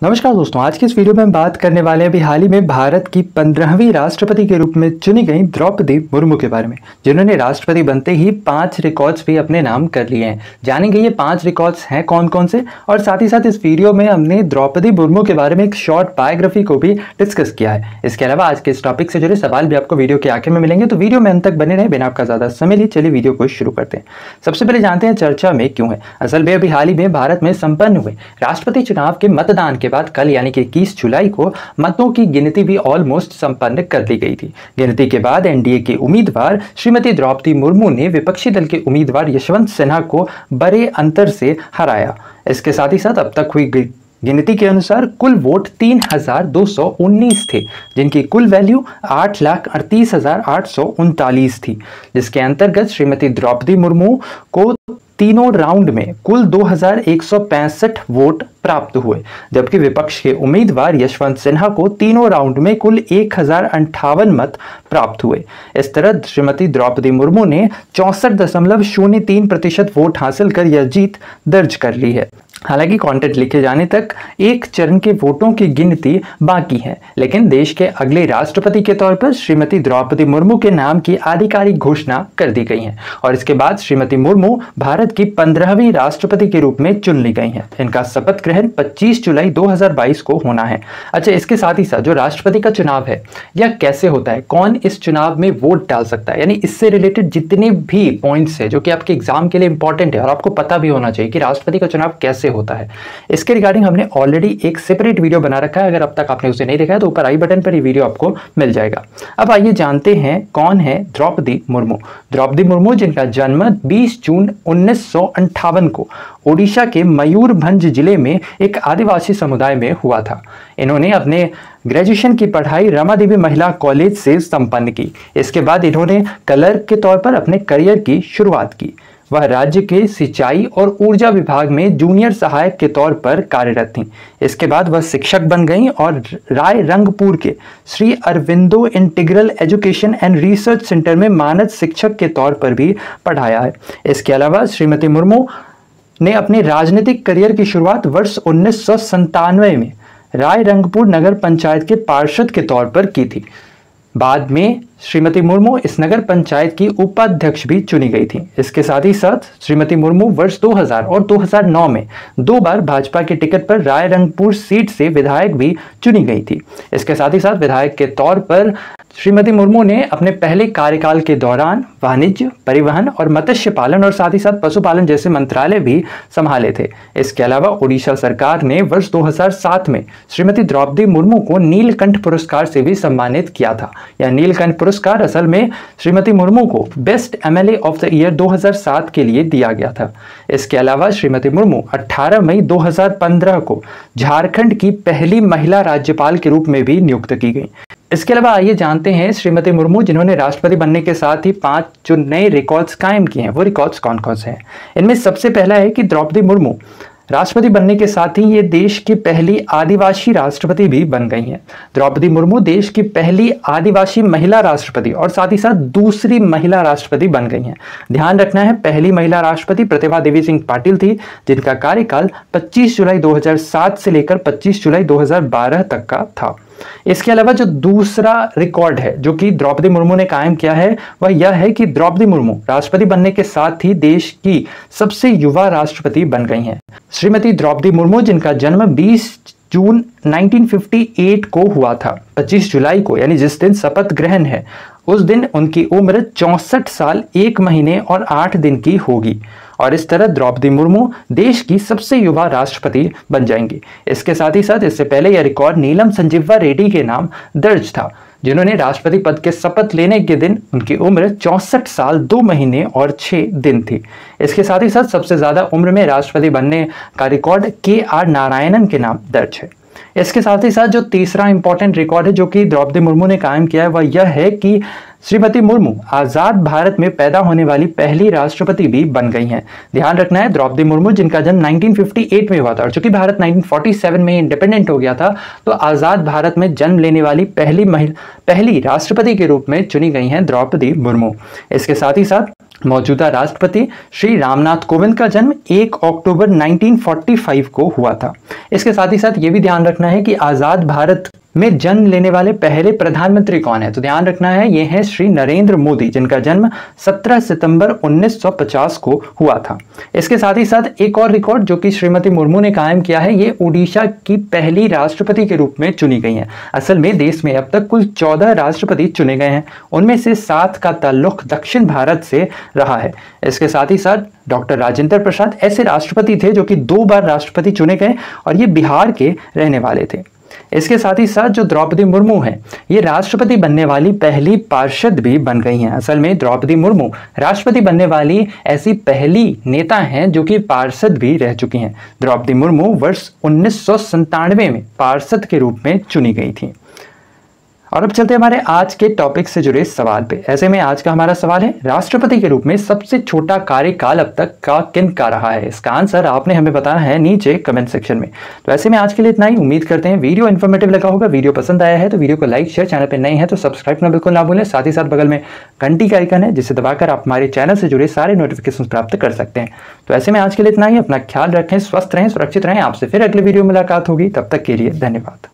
नमस्कार दोस्तों, आज की इस वीडियो में हम बात करने वाले हैं अभी हाल ही में भारत की 15वीं राष्ट्रपति के रूप में चुनी गई द्रौपदी मुर्मू के बारे में, जिन्होंने राष्ट्रपति बनते ही 5 रिकॉर्ड्स भी अपने नाम कर लिए हैं। जानेंगे ये 5 रिकॉर्ड्स हैं कौन कौन से, और साथ ही साथ इस वीडियो में हमने द्रौपदी मुर्मू के बारे में एक शॉर्ट बायोग्राफी को भी डिस्कस किया है। इसके अलावा आज के इस टॉपिक से जुड़े सवाल भी आपको वीडियो के आखिर में मिलेंगे, तो वीडियो में अंत तक बने रहे बिना आपका ज्यादा समय लिए। चलिए वीडियो को शुरू करते हैं। सबसे पहले जानते हैं चर्चा में क्यों है। असल में अभी हाल ही में भारत में संपन्न हुए राष्ट्रपति चुनाव के मतदान के बाद कल यानी कि 21 जुलाई को मतों की गिनती भी ऑलमोस्ट संपन्न कर ली गई थी। गिनती के बाद एनडीए के उम्मीदवार श्रीमती द्रौपदी मुर्मू ने विपक्षी दल के उम्मीदवार यशवंत सिन्हा को बड़े अंतर से हराया। इसके साथ ही साथ अब तक हुई गिनती के अनुसार कुल वोट 3219 थे, जिनकी कुल वैल्यू 8,38,839 थी, जिसके अंतर्गत श्रीमती द्रौपदी मुर्मू को तीनों राउंड में कुल 2165 वोट प्राप्त हुए, जबकि विपक्ष के उम्मीदवार यशवंत सिन्हा को तीनों राउंड में कुल 1058 मत प्राप्त हुए। इस तरह श्रीमती द्रौपदी मुर्मू ने 64.03% वोट हासिल कर यह जीत दर्ज कर ली है। हालांकि कंटेंट लिखे जाने तक एक चरण के वोटों की गिनती बाकी है, लेकिन देश के अगले राष्ट्रपति के तौर पर श्रीमती द्रौपदी मुर्मू के नाम की आधिकारिक घोषणा कर दी गई है, और इसके बाद श्रीमती मुर्मू भारत की 15वीं राष्ट्रपति के रूप में चुन ली गई हैं। इनका शपथ ग्रहण 25 जुलाई 2022 को होना है। अच्छा, इसके साथ ही साथ जो राष्ट्रपति का चुनाव है यह कैसे होता है, कौन इस चुनाव में वोट डाल सकता है, यानी इससे रिलेटेड जितने भी पॉइंट्स है जो कि आपके एग्जाम के लिए इंपॉर्टेंट है और आपको पता भी होना चाहिए कि राष्ट्रपति का चुनाव कैसे होता है, इसके रिगार्डिंग हमने ऑलरेडी एक सेपरेट वीडियो बना रखा है। अगर अब तक आपने उसे नहीं देखा है तो ऊपर आई बटन पर ये वीडियो आपको मिल जाएगा। अब आइए जानते हैं कौन है द्रौपदी मुर्मू। द्रौपदी मुर्मू, जिनका जन्म 20 जून 1958 को ओडिशा के मयूरभंज जिले में एक आदिवासी समुदाय में हुआ था। इन्होंने अपने ग्रेजुएशन की पढ़ाई रमा देवी महिला कॉलेज से संपन्न की। इसके बाद इन्होंने क्लर्क के तौर पर अपने करियर की शुरुआत की। वह राज्य के सिंचाई और ऊर्जा विभाग में जूनियर सहायक के तौर पर कार्यरत थीं। इसके बाद वह शिक्षक बन गईं और रायरंगपुर के Shri Aurobindo integral education and research centre में मानद शिक्षक के तौर पर भी पढ़ाया है। इसके अलावा श्रीमती मुर्मू ने अपने राजनीतिक करियर की शुरुआत वर्ष 1997 में रायरंगपुर नगर पंचायत के पार्षद के तौर पर की थी। बाद में श्रीमती मुर्मू इस नगर पंचायत की उपाध्यक्ष भी चुनी गई थी। इसके साथ ही साथ श्रीमती मुर्मू वर्ष 2000 और 2009 में 2 बार भाजपा के टिकट पर रायरंगपुर सीट से विधायक भी चुनी गई थी। इसके साथ ही साथ विधायक के तौर पर श्रीमती मुर्मू ने अपने पहले कार्यकाल के दौरान वाणिज्य, परिवहन और मत्स्य पालन और साथ ही साथ पशुपालन जैसे मंत्रालय भी संभाले थे। इसके अलावा ओडिशा सरकार ने वर्ष 2007 में श्रीमती द्रौपदी मुर्मू को नीलकंठ पुरस्कार से भी सम्मानित किया था। यह नीलकंठ पुरस्कार असल में श्रीमती मुर्मू को best MLA of the year 2007 के लिए दिया गया था। इसके अलावा श्रीमती मुर्मू 18 मई 2015 को झारखंड की पहली महिला राज्यपाल के रूप में भी नियुक्त की गई। इसके अलावा आइए जानते हैं श्रीमती मुर्मू, जिन्होंने राष्ट्रपति बनने के साथ ही 5 जो नए रिकॉर्ड्स कायम किए हैं, वो रिकॉर्ड्स कौन कौन से हैं। इनमें सबसे पहला है कि द्रौपदी मुर्मू राष्ट्रपति बनने के साथ ही ये देश की पहली आदिवासी राष्ट्रपति भी बन गई हैं। द्रौपदी मुर्मू देश की पहली आदिवासी महिला राष्ट्रपति और साथ ही साथ दूसरी महिला राष्ट्रपति बन गई हैं। ध्यान रखना है, पहली महिला राष्ट्रपति प्रतिभा देवी सिंह पाटिल थी, जिनका कार्यकाल 25 जुलाई 2007 से लेकर 25 जुलाई 2012 तक का था। इसके अलावा जो दूसरा रिकॉर्ड है जो कि द्रौपदी मुर्मू ने कायम किया है, वह यह है कि द्रौपदी मुर्मू राष्ट्रपति बनने के साथ ही देश की सबसे युवा राष्ट्रपति बन गई हैं। श्रीमती द्रौपदी मुर्मू, जिनका जन्म 20 जून 1958 को हुआ था, 25 जुलाई को यानी जिस दिन शपथ ग्रहण है उस दिन उनकी उम्र 64 साल 1 महीने और 8 दिन की होगी, और इस तरह द्रौपदी मुर्मू देश की सबसे युवा राष्ट्रपति बन जाएंगी। इसके साथ ही साथ इससे पहले यह रिकॉर्ड नीलम संजीवा रेड्डी के नाम दर्ज था, जिन्होंने राष्ट्रपति पद के शपथ लेने के दिन उनकी उम्र 64 साल 2 महीने और 6 दिन थी। इसके साथ ही साथ सबसे ज्यादा उम्र में राष्ट्रपति बनने का रिकॉर्ड KR नारायणन के नाम दर्ज है। इसके साथ ही साथ जो तीसरा इंपॉर्टेंट रिकॉर्ड है जो कि द्रौपदी मुर्मू ने कायम किया है, वह यह है कि श्रीमती मुर्मू आजाद भारत में पैदा होने वाली पहली राष्ट्रपति भी बन गई हैं। ध्यान रखना है, द्रौपदी मुर्मू, जिनका जन्म 1958 में हुआ था और चूंकि भारत 1947 में इंडिपेंडेंट हो गया था, तो आजाद भारत में जन्म लेने वाली पहली राष्ट्रपति के रूप में चुनी गई हैं द्रौपदी मुर्मू। इसके साथ ही साथ मौजूदा राष्ट्रपति श्री रामनाथ कोविंद का जन्म 1 अक्टूबर 1945 को हुआ था। इसके साथ ही साथ ये भी ध्यान रखना है कि आज़ाद भारत में जन्म लेने वाले पहले प्रधानमंत्री कौन है, तो ध्यान रखना है ये है श्री नरेंद्र मोदी, जिनका जन्म 17 सितंबर 1950 को हुआ था। इसके साथ ही साथ एक और रिकॉर्ड जो कि श्रीमती मुर्मू ने कायम किया है, ये ओडिशा की पहली राष्ट्रपति के रूप में चुनी गई हैं। असल में देश में अब तक कुल 14 राष्ट्रपति चुने गए हैं, उनमें से 7 का ताल्लुक दक्षिण भारत से रहा है। इसके साथ ही साथ डॉक्टर राजेंद्र प्रसाद ऐसे राष्ट्रपति थे जो कि 2 बार राष्ट्रपति चुने गए और ये बिहार के रहने वाले थे। इसके साथ ही साथ जो द्रौपदी मुर्मू है, ये राष्ट्रपति बनने वाली पहली पार्षद भी बन गई हैं। असल में द्रौपदी मुर्मू राष्ट्रपति बनने वाली ऐसी पहली नेता हैं जो कि पार्षद भी रह चुकी हैं। द्रौपदी मुर्मू वर्ष 1997 में पार्षद के रूप में चुनी गई थी। और अब चलते हमारे आज के टॉपिक से जुड़े सवाल पे। ऐसे में आज का हमारा सवाल है, राष्ट्रपति के रूप में सबसे छोटा कार्यकाल अब तक का किन का रहा है? इसका आंसर आपने हमें बताना है नीचे कमेंट सेक्शन में। तो ऐसे में आज के लिए इतना ही। उम्मीद करते हैं वीडियो इन्फॉर्मेटिव लगा होगा। वीडियो पसंद आया है तो वीडियो को लाइक शेयर, चैनल पर नए हैं तो सब्सक्राइब करना बिल्कुल ना भूलें। साथ ही साथ बगल में घंटी का आइकन है जिसे दबाकर आप हमारे चैनल से जुड़े सारे नोटिफिकेशन प्राप्त कर सकते हैं। तो ऐसे में आज के लिए इतना ही। अपना ख्याल रखें, स्वस्थ रहें, सुरक्षित रहें। आपसे फिर अगले वीडियो में मुलाकात होगी। तब तक के लिए धन्यवाद।